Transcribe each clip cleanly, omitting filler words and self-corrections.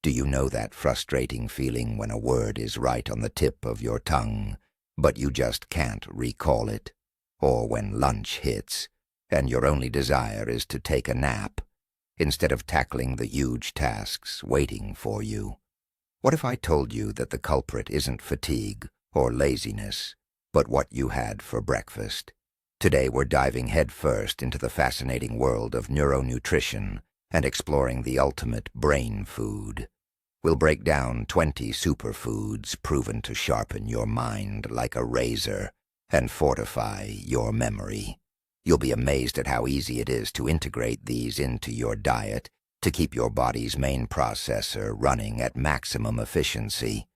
Do you know that frustrating feeling when a word is right on the tip of your tongue, but you just can't recall it? Or when lunch hits, and your only desire is to take a nap, instead of tackling the huge tasks waiting for you? What if I told you that the culprit isn't fatigue or laziness, but what you had for breakfast? Today we're diving headfirst into the fascinating world of neuronutrition and exploring the ultimate brain food. We'll break down 20 superfoods proven to sharpen your mind like a razor and fortify your memory. You'll be amazed at how easy it is to integrate these into your diet to keep your body's main processor running at maximum efficiency.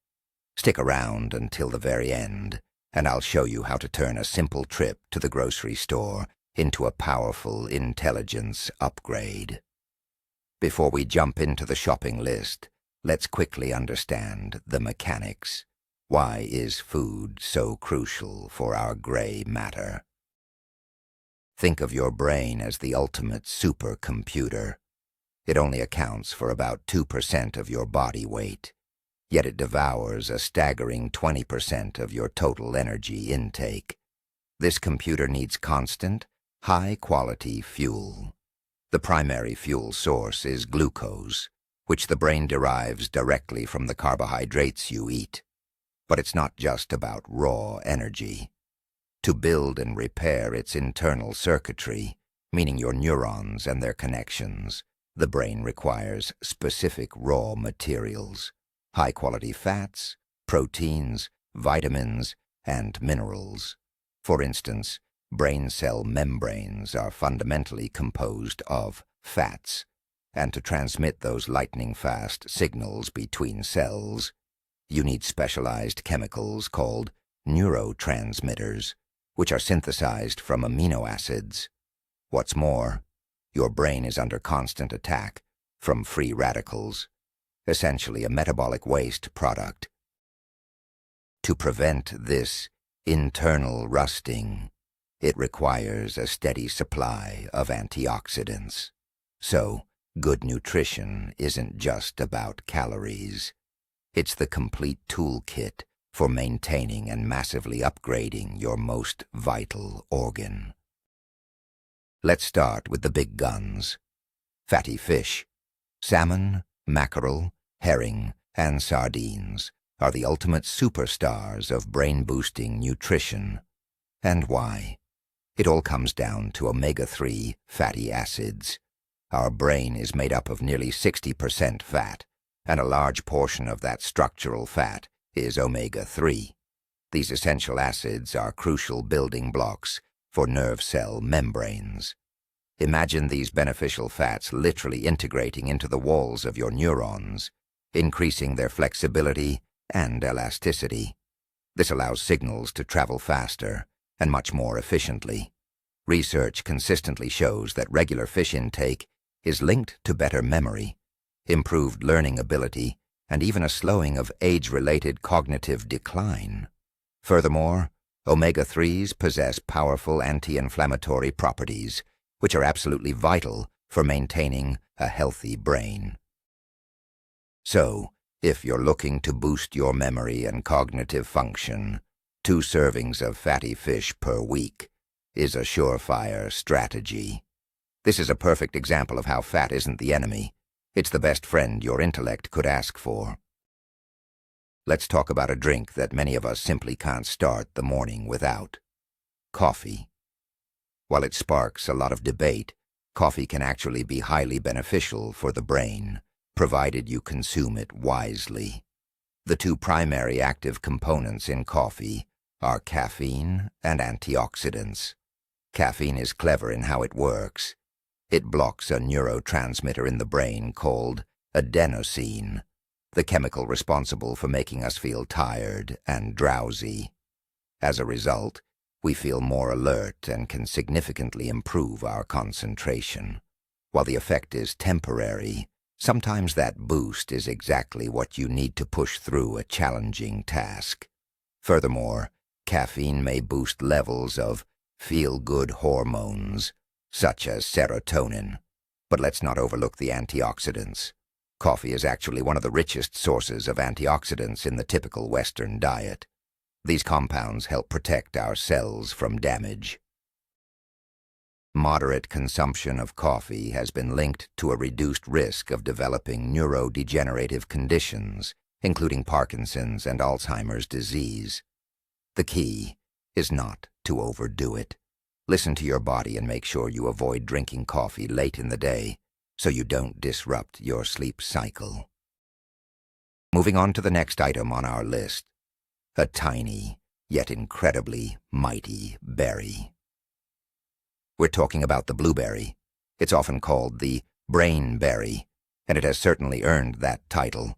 Stick around until the very end, and I'll show you how to turn a simple trip to the grocery store into a powerful intelligence upgrade. Before we jump into the shopping list, let's quickly understand the mechanics. Why is food so crucial for our gray matter? Think of your brain as the ultimate supercomputer. It only accounts for about 2% of your body weight, yet it devours a staggering 20% of your total energy intake. This computer needs constant, high-quality fuel. The primary fuel source is glucose, which the brain derives directly from the carbohydrates you eat. But it's not just about raw energy. To build and repair its internal circuitry, meaning your neurons and their connections, the brain requires specific raw materials, high-quality fats, proteins, vitamins, and minerals. For instance, brain cell membranes are fundamentally composed of fats, and to transmit those lightning-fast signals between cells, you need specialized chemicals called neurotransmitters, which are synthesized from amino acids. What's more, your brain is under constant attack from free radicals, essentially a metabolic waste product. To prevent this internal rusting, it requires a steady supply of antioxidants. So, good nutrition isn't just about calories. It's the complete toolkit for maintaining and massively upgrading your most vital organ. Let's start with the big guns. Fatty fish. Salmon, mackerel, herring, and sardines are the ultimate superstars of brain-boosting nutrition. And why? It all comes down to omega-3 fatty acids. Our brain is made up of nearly 60% fat, and a large portion of that structural fat is omega-3. These essential acids are crucial building blocks for nerve cell membranes. Imagine these beneficial fats literally integrating into the walls of your neurons, increasing their flexibility and elasticity. This allows signals to travel faster and much more efficiently. Research consistently shows that regular fish intake is linked to better memory, improved learning ability, and even a slowing of age-related cognitive decline. Furthermore, omega-3s possess powerful anti-inflammatory properties, which are absolutely vital for maintaining a healthy brain. So, if you're looking to boost your memory and cognitive function, 2 servings of fatty fish per week is a surefire strategy. This is a perfect example of how fat isn't the enemy. It's the best friend your intellect could ask for. Let's talk about a drink that many of us simply can't start the morning without. Coffee. While it sparks a lot of debate, coffee can actually be highly beneficial for the brain, provided you consume it wisely. The 2 primary active components in coffee are caffeine and antioxidants. Caffeine is clever in how it works. It blocks a neurotransmitter in the brain called adenosine, the chemical responsible for making us feel tired and drowsy. As a result, we feel more alert and can significantly improve our concentration. While the effect is temporary, sometimes that boost is exactly what you need to push through a challenging task. Furthermore, caffeine may boost levels of feel-good hormones, such as serotonin. But let's not overlook the antioxidants. Coffee is actually one of the richest sources of antioxidants in the typical Western diet. These compounds help protect our cells from damage. Moderate consumption of coffee has been linked to a reduced risk of developing neurodegenerative conditions, including Parkinson's and Alzheimer's disease. The key is not to overdo it. Listen to your body and make sure you avoid drinking coffee late in the day so you don't disrupt your sleep cycle. Moving on to the next item on our list, a tiny, yet incredibly mighty berry. We're talking about the blueberry. It's often called the brain berry, and it has certainly earned that title.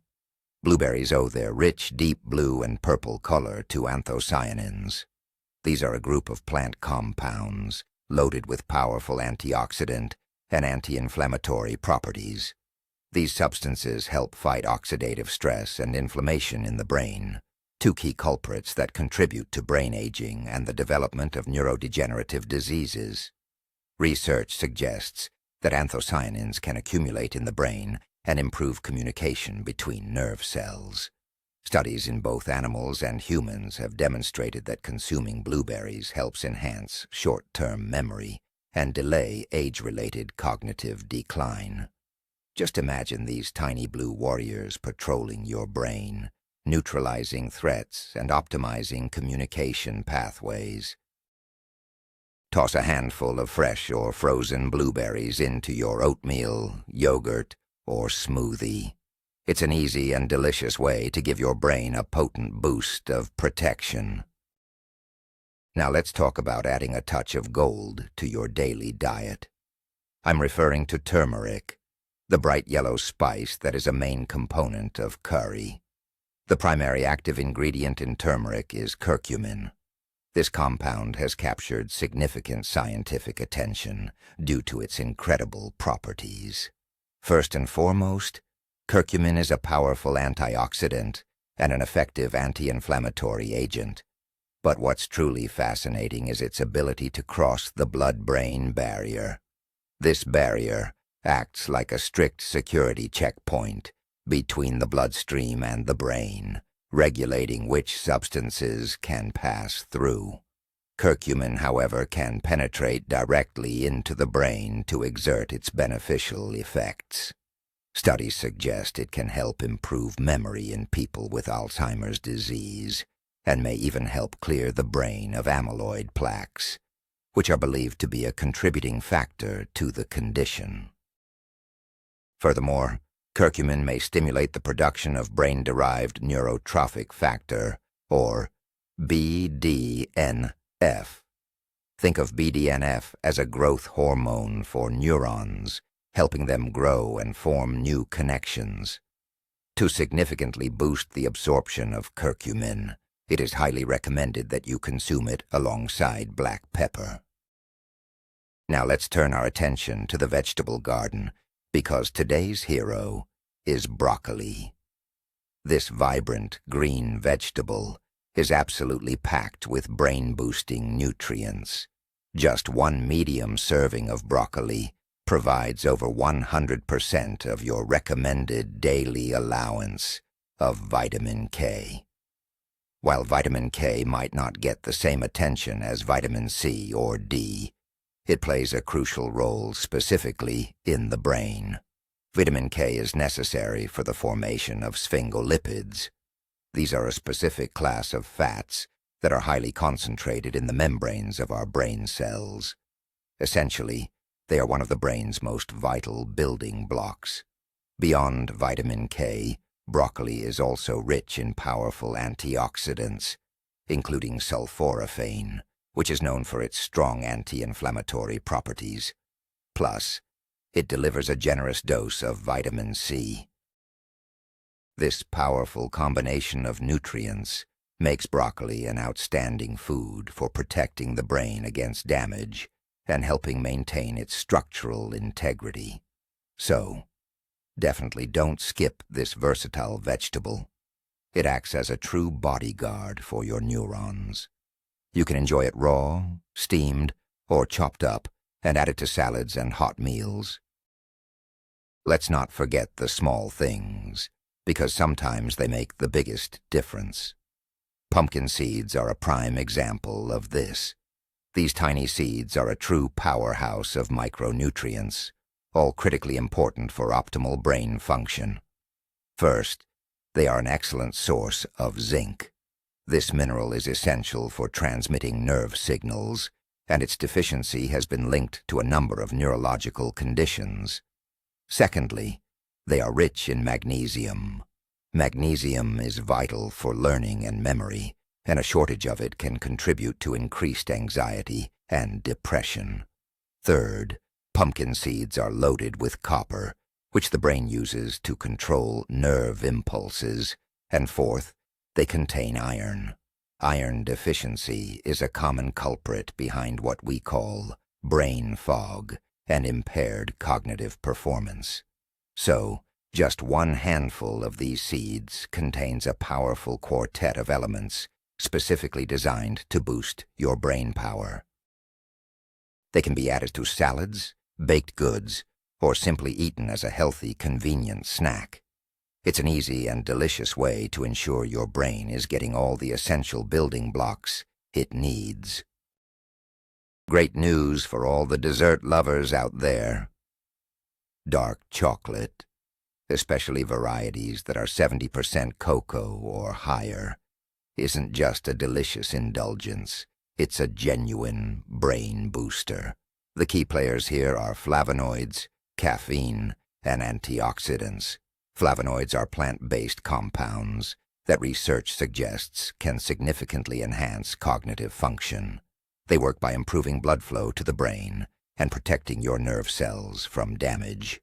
Blueberries owe their rich, deep blue and purple color to anthocyanins. These are a group of plant compounds loaded with powerful antioxidant and anti-inflammatory properties. These substances help fight oxidative stress and inflammation in the brain, two key culprits that contribute to brain aging and the development of neurodegenerative diseases. Research suggests that anthocyanins can accumulate in the brain and improve communication between nerve cells. Studies in both animals and humans have demonstrated that consuming blueberries helps enhance short-term memory and delay age-related cognitive decline. Just imagine these tiny blue warriors patrolling your brain, neutralizing threats and optimizing communication pathways. Toss a handful of fresh or frozen blueberries into your oatmeal, yogurt, or smoothie. It's an easy and delicious way to give your brain a potent boost of protection. Now let's talk about adding a touch of gold to your daily diet. I'm referring to turmeric, the bright yellow spice that is a main component of curry. The primary active ingredient in turmeric is curcumin. This compound has captured significant scientific attention due to its incredible properties. First and foremost, curcumin is a powerful antioxidant and an effective anti-inflammatory agent. But what's truly fascinating is its ability to cross the blood-brain barrier. This barrier acts like a strict security checkpoint between the bloodstream and the brain, regulating which substances can pass through. Curcumin, however, can penetrate directly into the brain to exert its beneficial effects. Studies suggest it can help improve memory in people with Alzheimer's disease, and may even help clear the brain of amyloid plaques, which are believed to be a contributing factor to the condition. Furthermore, curcumin may stimulate the production of brain-derived neurotrophic factor, or BDNF. Think of BDNF as a growth hormone for neurons, helping them grow and form new connections. To significantly boost the absorption of curcumin, it is highly recommended that you consume it alongside black pepper. Now let's turn our attention to the vegetable garden, because today's hero is broccoli. This vibrant green vegetable is absolutely packed with brain-boosting nutrients. Just one medium serving of broccoli provides over 100% of your recommended daily allowance of vitamin K. While vitamin K might not get the same attention as vitamin C or D, it plays a crucial role specifically in the brain. Vitamin K is necessary for the formation of sphingolipids. These are a specific class of fats that are highly concentrated in the membranes of our brain cells. Essentially, they are one of the brain's most vital building blocks. Beyond vitamin K, broccoli is also rich in powerful antioxidants, including sulforaphane, which is known for its strong anti-inflammatory properties. Plus, it delivers a generous dose of vitamin C. This powerful combination of nutrients makes broccoli an outstanding food for protecting the brain against damage and helping maintain its structural integrity. So, definitely don't skip this versatile vegetable. It acts as a true bodyguard for your neurons. You can enjoy it raw, steamed, or chopped up and add it to salads and hot meals. let's not forget the small things, because sometimes they make the biggest difference. Pumpkin seeds are a prime example of this. These tiny seeds are a true powerhouse of micronutrients, all critically important for optimal brain function. First, they are an excellent source of zinc. This mineral is essential for transmitting nerve signals, and its deficiency has been linked to a number of neurological conditions. Secondly, they are rich in magnesium. Magnesium is vital for learning and memory, and a shortage of it can contribute to increased anxiety and depression. Third, pumpkin seeds are loaded with copper, which the brain uses to control nerve impulses. And fourth, they contain iron. Iron deficiency is a common culprit behind what we call brain fog and impaired cognitive performance. So, just one handful of these seeds contains a powerful quartet of elements specifically designed to boost your brain power. They can be added to salads, baked goods, or simply eaten as a healthy, convenient snack. It's an easy and delicious way to ensure your brain is getting all the essential building blocks it needs. Great news for all the dessert lovers out there. Dark chocolate, especially varieties that are 70% cocoa or higher, isn't just a delicious indulgence. It's a genuine brain booster. The key players here are flavonoids, caffeine, and antioxidants. Flavonoids are plant-based compounds that research suggests can significantly enhance cognitive function. They work by improving blood flow to the brain and protecting your nerve cells from damage.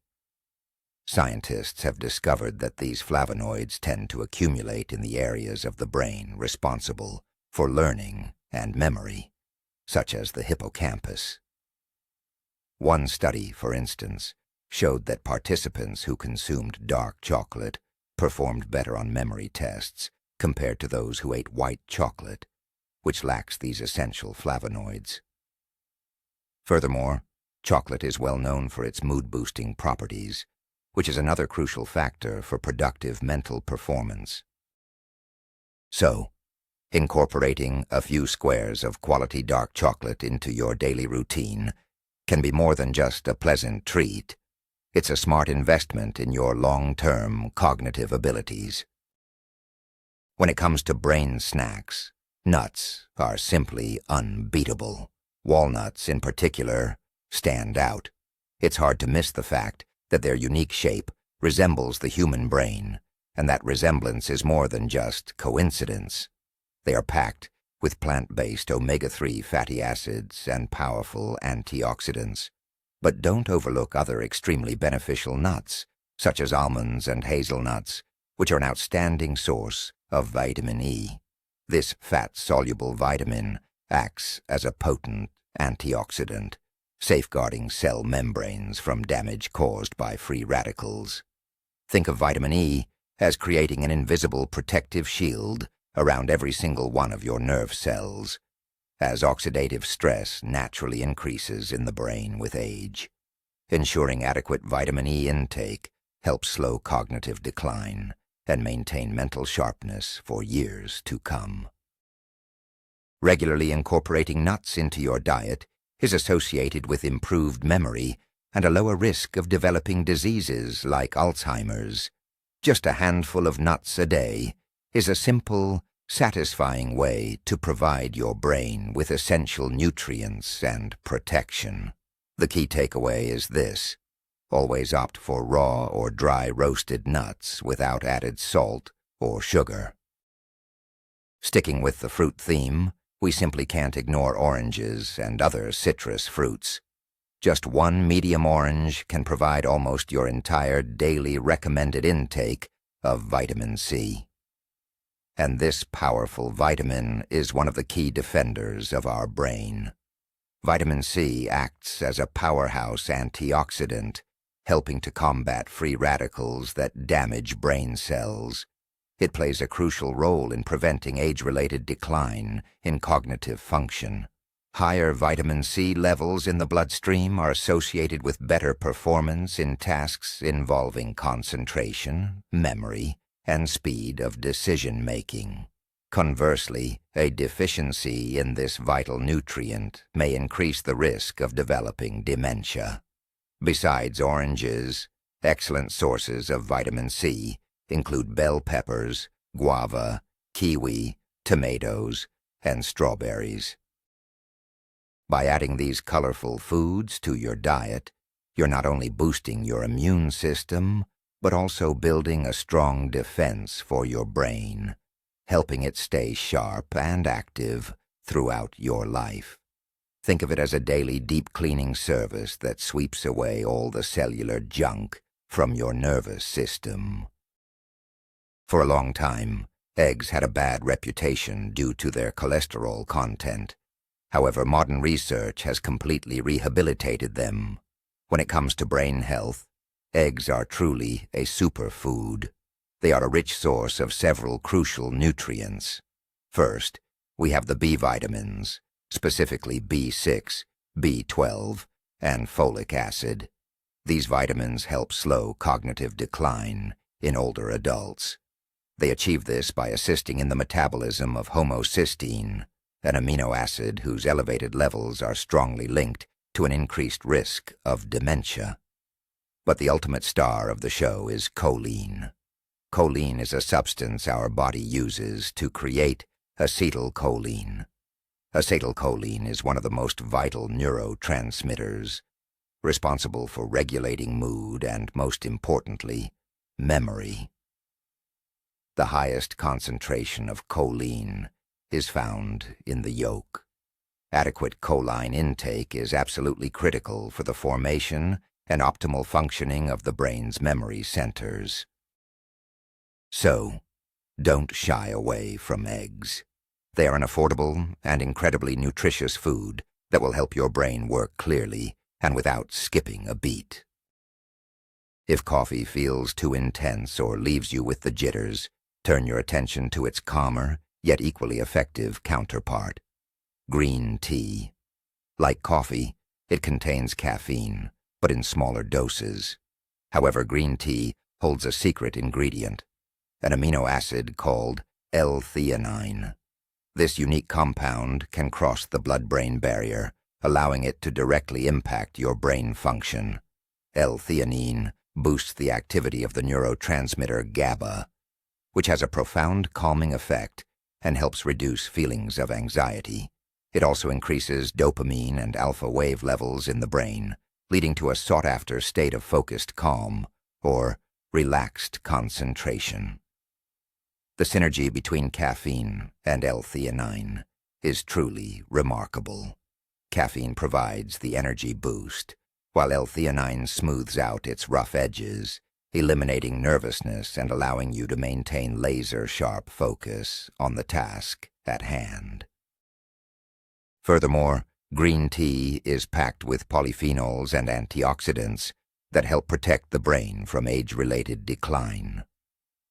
Scientists have discovered that these flavonoids tend to accumulate in the areas of the brain responsible for learning and memory, such as the hippocampus. One study, for instance, showed that participants who consumed dark chocolate performed better on memory tests compared to those who ate white chocolate, which lacks these essential flavonoids. Furthermore, chocolate is well known for its mood-boosting properties, which is another crucial factor for productive mental performance. So, incorporating a few squares of quality dark chocolate into your daily routine can be more than just a pleasant treat. It's a smart investment in your long-term cognitive abilities. When it comes to brain snacks, nuts are simply unbeatable. Walnuts, in particular, stand out. It's hard to miss the fact that their unique shape resembles the human brain, and that resemblance is more than just coincidence. They are packed with plant-based omega-3 fatty acids and powerful antioxidants. But don't overlook other extremely beneficial nuts, such as almonds and hazelnuts, which are an outstanding source of vitamin E. This fat-soluble vitamin acts as a potent antioxidant, safeguarding cell membranes from damage caused by free radicals. Think of vitamin E as creating an invisible protective shield around every single one of your nerve cells, as oxidative stress naturally increases in the brain with age. Ensuring adequate vitamin E intake helps slow cognitive decline and maintain mental sharpness for years to come. Regularly incorporating nuts into your diet is associated with improved memory and a lower risk of developing diseases like Alzheimer's. Just a handful of nuts a day is a simple, satisfying way to provide your brain with essential nutrients and protection. The key takeaway is this: always opt for raw or dry roasted nuts without added salt or sugar. Sticking with the fruit theme, we simply can't ignore oranges and other citrus fruits. Just one medium orange can provide almost your entire daily recommended intake of vitamin C. And this powerful vitamin is one of the key defenders of our brain. Vitamin C acts as a powerhouse antioxidant, helping to combat free radicals that damage brain cells. It plays a crucial role in preventing age-related decline in cognitive function. Higher vitamin C levels in the bloodstream are associated with better performance in tasks involving concentration, memory, and speed of decision-making. Conversely, a deficiency in this vital nutrient may increase the risk of developing dementia. Besides oranges, excellent sources of vitamin C include bell peppers, guava, kiwi, tomatoes, and strawberries. By adding these colorful foods to your diet, you're not only boosting your immune system, but also building a strong defense for your brain, helping it stay sharp and active throughout your life. Think of it as a daily deep cleaning service that sweeps away all the cellular junk from your nervous system. For a long time, eggs had a bad reputation due to their cholesterol content. However, modern research has completely rehabilitated them. When it comes to brain health, eggs are truly a superfood. They are a rich source of several crucial nutrients. First, we have the B vitamins, specifically B6, B12, and folic acid. These vitamins help slow cognitive decline in older adults. They achieve this by assisting in the metabolism of homocysteine, an amino acid whose elevated levels are strongly linked to an increased risk of dementia. But the ultimate star of the show is choline. Choline is a substance our body uses to create acetylcholine. Acetylcholine is one of the most vital neurotransmitters, responsible for regulating mood and, most importantly, memory. The highest concentration of choline is found in the yolk. Adequate choline intake is absolutely critical for the formation and optimal functioning of the brain's memory centers. So, don't shy away from eggs. They are an affordable and incredibly nutritious food that will help your brain work clearly and without skipping a beat. If coffee feels too intense or leaves you with the jitters, turn your attention to its calmer, yet equally effective counterpart, green tea. Like coffee, it contains caffeine, but in smaller doses. However, green tea holds a secret ingredient, an amino acid called L-theanine. This unique compound can cross the blood-brain barrier, allowing it to directly impact your brain function. L-theanine boosts the activity of the neurotransmitter GABA, which has a profound calming effect and helps reduce feelings of anxiety. It also increases dopamine and alpha wave levels in the brain, leading to a sought-after state of focused calm, or relaxed concentration. The synergy between caffeine and L-theanine is truly remarkable. Caffeine provides the energy boost, while L-theanine smooths out its rough edges, eliminating nervousness and allowing you to maintain laser-sharp focus on the task at hand. Furthermore, green tea is packed with polyphenols and antioxidants that help protect the brain from age-related decline.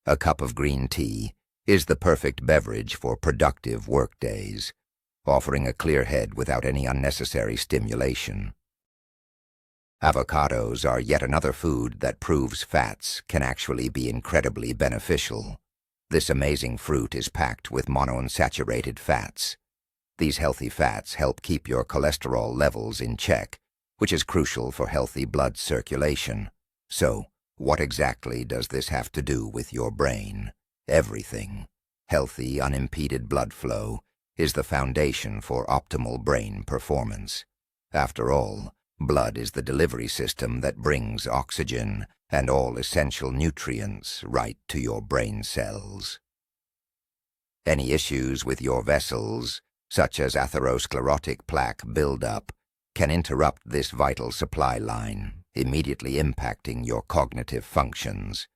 A cup of green tea is the perfect beverage for productive workdays, offering a clear head without any unnecessary stimulation. Avocados are yet another food that proves fats can actually be incredibly beneficial. This amazing fruit is packed with monounsaturated fats. These healthy fats help keep your cholesterol levels in check, which is crucial for healthy blood circulation. So, what exactly does this have to do with your brain? Everything. Healthy, unimpeded blood flow is the foundation for optimal brain performance. After all, blood is the delivery system that brings oxygen and all essential nutrients right to your brain cells. Any issues with your vessels, such as atherosclerotic plaque buildup, can interrupt this vital supply line, immediately impacting your cognitive functions.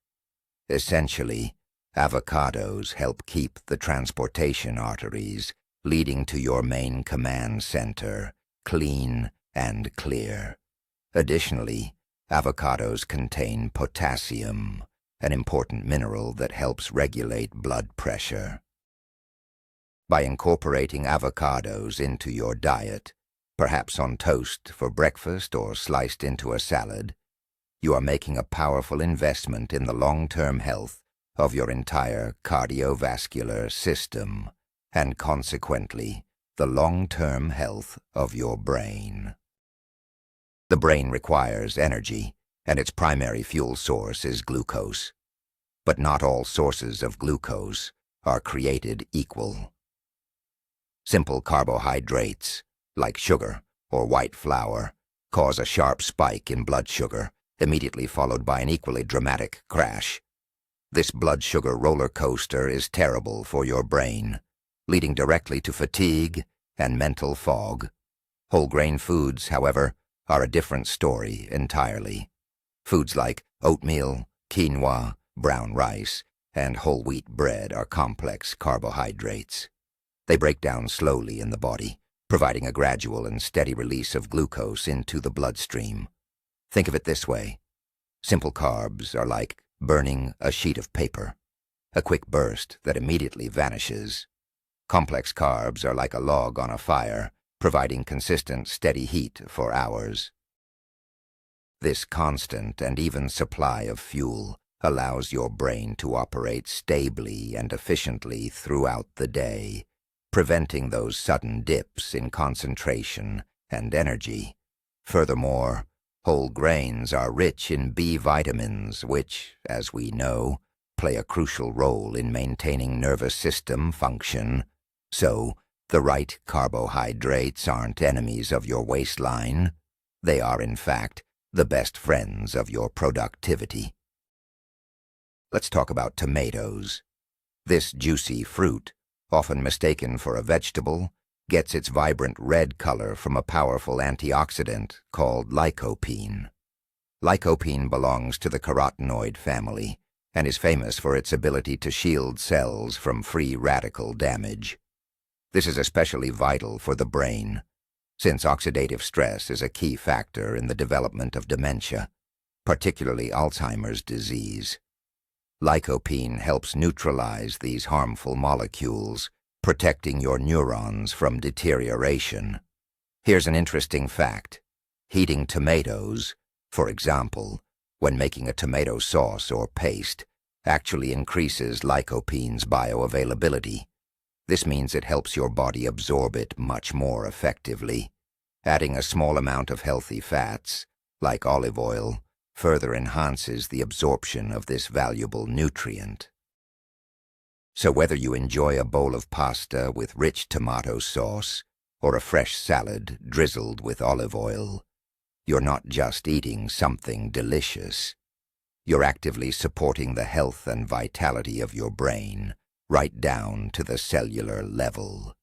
Essentially, avocados help keep the transportation arteries leading to your main command center clean and clear. Additionally, avocados contain potassium, an important mineral that helps regulate blood pressure. By incorporating avocados into your diet, perhaps on toast for breakfast or sliced into a salad, you are making a powerful investment in the long-term health of your entire cardiovascular system, and consequently, the long-term health of your brain. The brain requires energy, and its primary fuel source is glucose. But not all sources of glucose are created equal. Simple carbohydrates, like sugar or white flour, cause a sharp spike in blood sugar, immediately followed by an equally dramatic crash. This blood sugar roller coaster is terrible for your brain, leading directly to fatigue and mental fog. Whole grain foods, however, are a different story entirely. Foods like oatmeal, quinoa, brown rice, and whole wheat bread are complex carbohydrates. They break down slowly in the body, providing a gradual and steady release of glucose into the bloodstream. Think of it this way. Simple carbs are like burning a sheet of paper, a quick burst that immediately vanishes. Complex carbs are like a log on a fire, providing consistent, steady heat for hours. This constant and even supply of fuel allows your brain to operate stably and efficiently throughout the day, preventing those sudden dips in concentration and energy. Furthermore, whole grains are rich in B vitamins, which, as we know, play a crucial role in maintaining nervous system function. So, the right carbohydrates aren't enemies of your waistline. They are, in fact, the best friends of your productivity. Let's talk about tomatoes. This juicy fruit, often mistaken for a vegetable, gets its vibrant red color from a powerful antioxidant called lycopene. Lycopene belongs to the carotenoid family and is famous for its ability to shield cells from free radical damage. This is especially vital for the brain, since oxidative stress is a key factor in the development of dementia, particularly Alzheimer's disease. Lycopene helps neutralize these harmful molecules, protecting your neurons from deterioration. Here's an interesting fact. Heating tomatoes, for example, when making a tomato sauce or paste, actually increases lycopene's bioavailability. This means it helps your body absorb it much more effectively. Adding a small amount of healthy fats, like olive oil, further enhances the absorption of this valuable nutrient. So whether you enjoy a bowl of pasta with rich tomato sauce or a fresh salad drizzled with olive oil, you're not just eating something delicious. You're actively supporting the health and vitality of your brain, right down to the cellular level.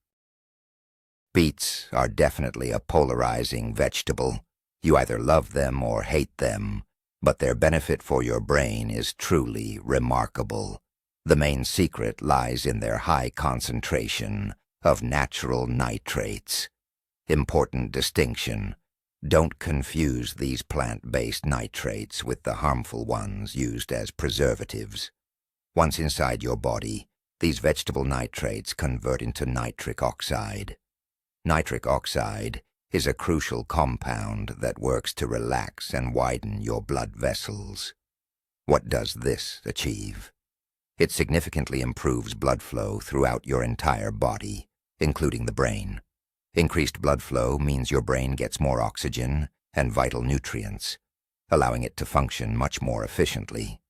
Beets are definitely a polarizing vegetable. You either love them or hate them, but their benefit for your brain is truly remarkable. The main secret lies in their high concentration of natural nitrates. Important distinction: don't confuse these plant-based nitrates with the harmful ones used as preservatives. Once inside your body, these vegetable nitrates convert into nitric oxide. Nitric oxide is a crucial compound that works to relax and widen your blood vessels. What does this achieve? It significantly improves blood flow throughout your entire body, including the brain. Increased blood flow means your brain gets more oxygen and vital nutrients, allowing it to function much more efficiently.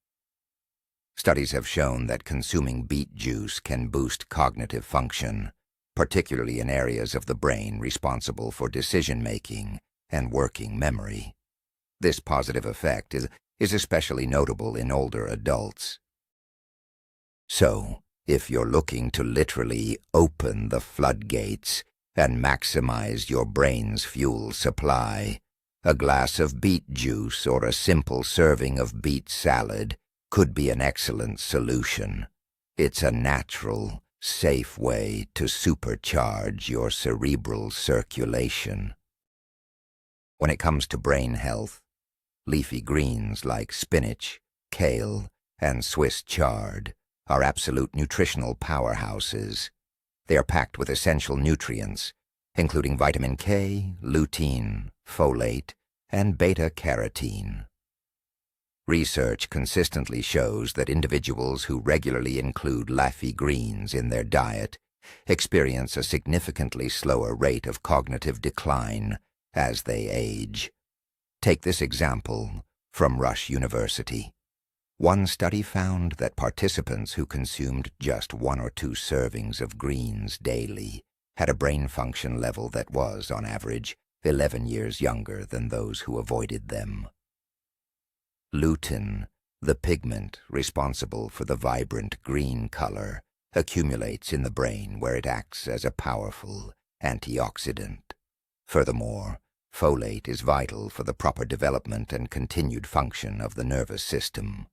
Studies have shown that consuming beet juice can boost cognitive function, particularly in areas of the brain responsible for decision-making and working memory. This positive effect is especially notable in older adults. So, if you're looking to literally open the floodgates and maximize your brain's fuel supply, a glass of beet juice or a simple serving of beet salad could be an excellent solution. It's a natural, safe way to supercharge your cerebral circulation. When it comes to brain health, leafy greens like spinach, kale, and Swiss chard are absolute nutritional powerhouses. They are packed with essential nutrients, including vitamin K, lutein, folate, and beta-carotene. Research consistently shows that individuals who regularly include leafy greens in their diet experience a significantly slower rate of cognitive decline as they age. Take this example from Rush University. One study found that participants who consumed just 1 or 2 servings of greens daily had a brain function level that was, on average, 11 years younger than those who avoided them. Lutein, the pigment responsible for the vibrant green color, accumulates in the brain where it acts as a powerful antioxidant. Furthermore, folate is vital for the proper development and continued function of the nervous system.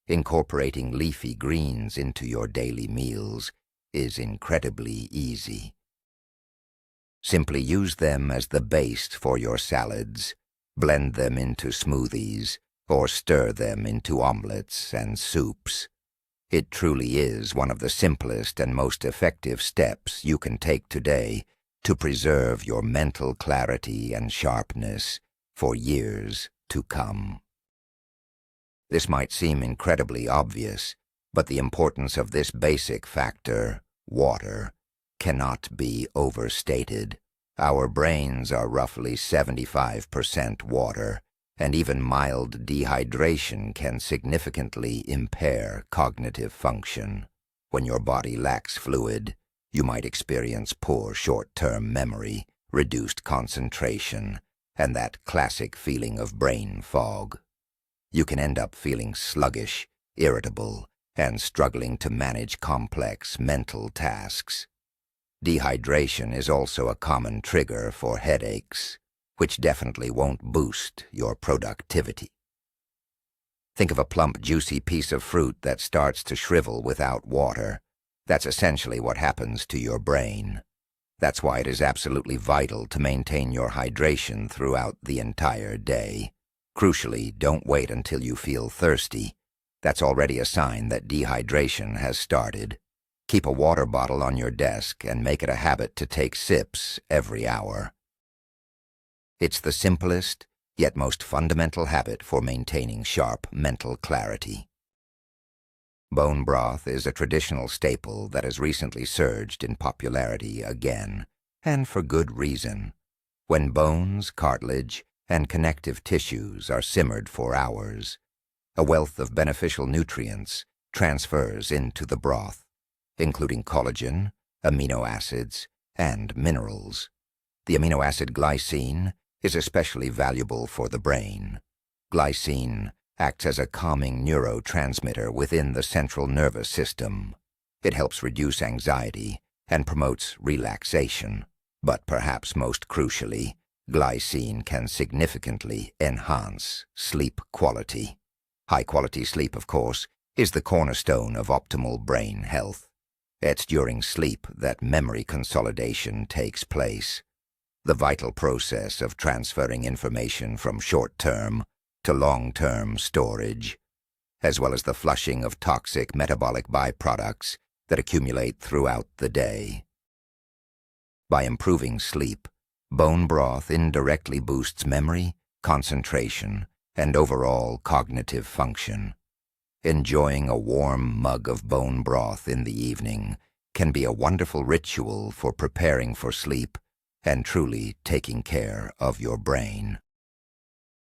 Incorporating leafy greens into your daily meals is incredibly easy. Simply use them as the base for your salads, blend them into smoothies, or stir them into omelets and soups. It truly is one of the simplest and most effective steps you can take today to preserve your mental clarity and sharpness for years to come. This might seem incredibly obvious, but the importance of this basic factor, water, cannot be overstated. Our brains are roughly 75% water, and even mild dehydration can significantly impair cognitive function. When your body lacks fluid, you might experience poor short-term memory, reduced concentration, and that classic feeling of brain fog. You can end up feeling sluggish, irritable, and struggling to manage complex mental tasks. Dehydration is also a common trigger for headaches, which definitely won't boost your productivity. Think of a plump, juicy piece of fruit that starts to shrivel without water. That's essentially what happens to your brain. That's why it is absolutely vital to maintain your hydration throughout the entire day. Crucially, don't wait until you feel thirsty. That's already a sign that dehydration has started. Keep a water bottle on your desk and make it a habit to take sips every hour. It's the simplest, yet most fundamental habit for maintaining sharp mental clarity. Bone broth is a traditional staple that has recently surged in popularity again, and for good reason. When bones, cartilage, and connective tissues are simmered for hours, a wealth of beneficial nutrients transfers into the broth, including collagen, amino acids, and minerals. The amino acid glycine is especially valuable for the brain. Glycine acts as a calming neurotransmitter within the central nervous system. It helps reduce anxiety and promotes relaxation. But perhaps most crucially, glycine can significantly enhance sleep quality. High-quality sleep, of course, is the cornerstone of optimal brain health. It's during sleep that memory consolidation takes place, the vital process of transferring information from short-term to long-term storage, as well as the flushing of toxic metabolic byproducts that accumulate throughout the day. By improving sleep, bone broth indirectly boosts memory, concentration, and overall cognitive function. Enjoying a warm mug of bone broth in the evening can be a wonderful ritual for preparing for sleep and truly taking care of your brain.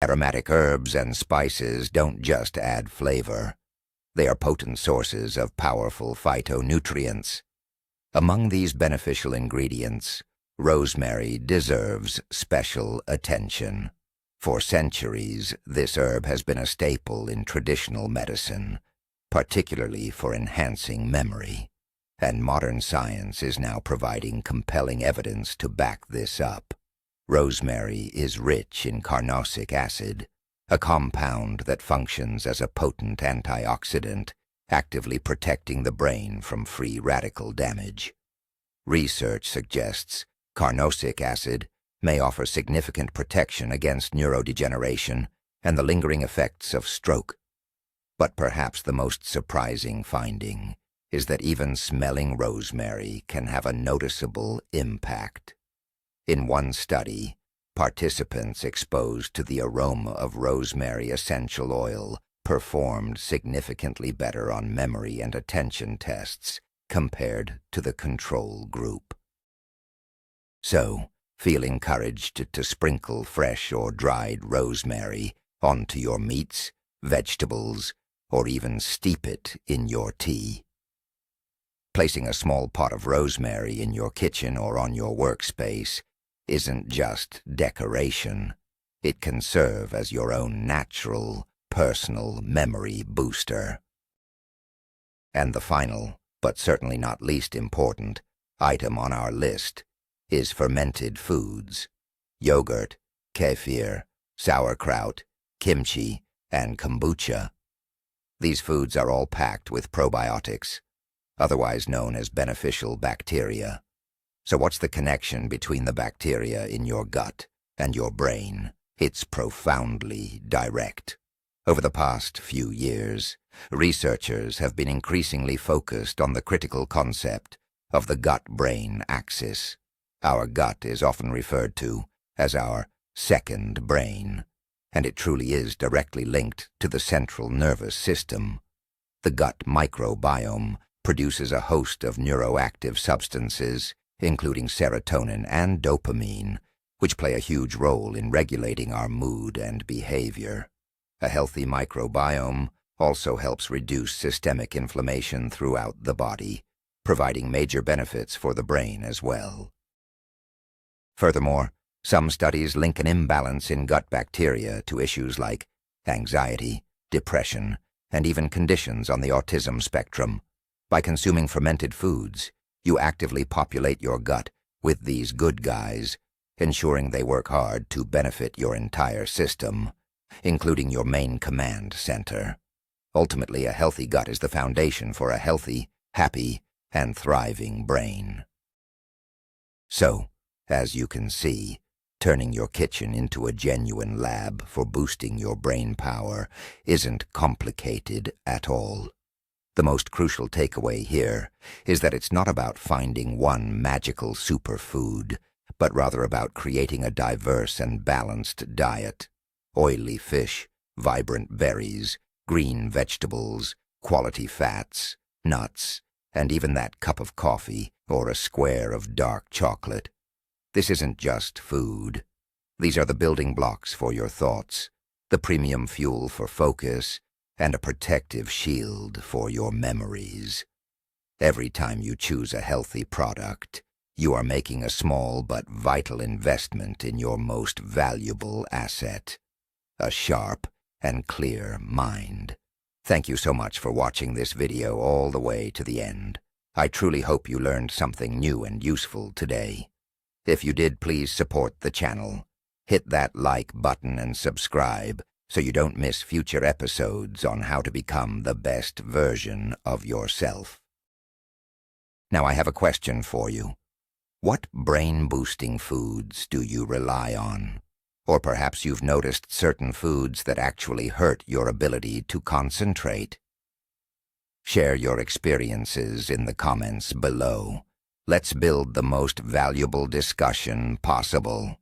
Aromatic herbs and spices don't just add flavor. They are potent sources of powerful phytonutrients. Among these beneficial ingredients, rosemary deserves special attention. For centuries, this herb has been a staple in traditional medicine, particularly for enhancing memory. And modern science is now providing compelling evidence to back this up. Rosemary is rich in carnosic acid, a compound that functions as a potent antioxidant, actively protecting the brain from free radical damage. Research suggests carnosic acid may offer significant protection against neurodegeneration and the lingering effects of stroke. But perhaps the most surprising finding is that even smelling rosemary can have a noticeable impact. In one study, participants exposed to the aroma of rosemary essential oil performed significantly better on memory and attention tests compared to the control group. So, feel encouraged to sprinkle fresh or dried rosemary onto your meats, vegetables, or even steep it in your tea. Placing a small pot of rosemary in your kitchen or on your workspace isn't just decoration. It can serve as your own natural, personal memory booster. And the final, but certainly not least important, item on our list is fermented foods: yogurt, kefir, sauerkraut, kimchi, and kombucha. These foods are all packed with probiotics, otherwise known as beneficial bacteria. So what's the connection between the bacteria in your gut and your brain? It's profoundly direct. Over the past few years, researchers have been increasingly focused on the critical concept of the gut-brain axis. Our gut is often referred to as our second brain, and it truly is directly linked to the central nervous system. The gut microbiome produces a host of neuroactive substances, including serotonin and dopamine, which play a huge role in regulating our mood and behavior. A healthy microbiome also helps reduce systemic inflammation throughout the body, providing major benefits for the brain as well. Furthermore, some studies link an imbalance in gut bacteria to issues like anxiety, depression, and even conditions on the autism spectrum. By consuming fermented foods, you actively populate your gut with these good guys, ensuring they work hard to benefit your entire system, including your main command center. Ultimately, a healthy gut is the foundation for a healthy, happy, and thriving brain. So, as you can see, turning your kitchen into a genuine lab for boosting your brain power isn't complicated at all. The most crucial takeaway here is that it's not about finding one magical superfood, but rather about creating a diverse and balanced diet. Oily fish, vibrant berries, green vegetables, quality fats, nuts, and even that cup of coffee or a square of dark chocolate. This isn't just food. These are the building blocks for your thoughts, the premium fuel for focus, and a protective shield for your memories. Every time you choose a healthy product, you are making a small but vital investment in your most valuable asset, a sharp and clear mind. Thank you so much for watching this video all the way to the end. I truly hope you learned something new and useful today. If you did, please support the channel. Hit that like button and subscribe so you don't miss future episodes on how to become the best version of yourself. Now I have a question for you. What brain-boosting foods do you rely on? Or perhaps you've noticed certain foods that actually hurt your ability to concentrate. Share your experiences in the comments below. Let's build the most valuable discussion possible.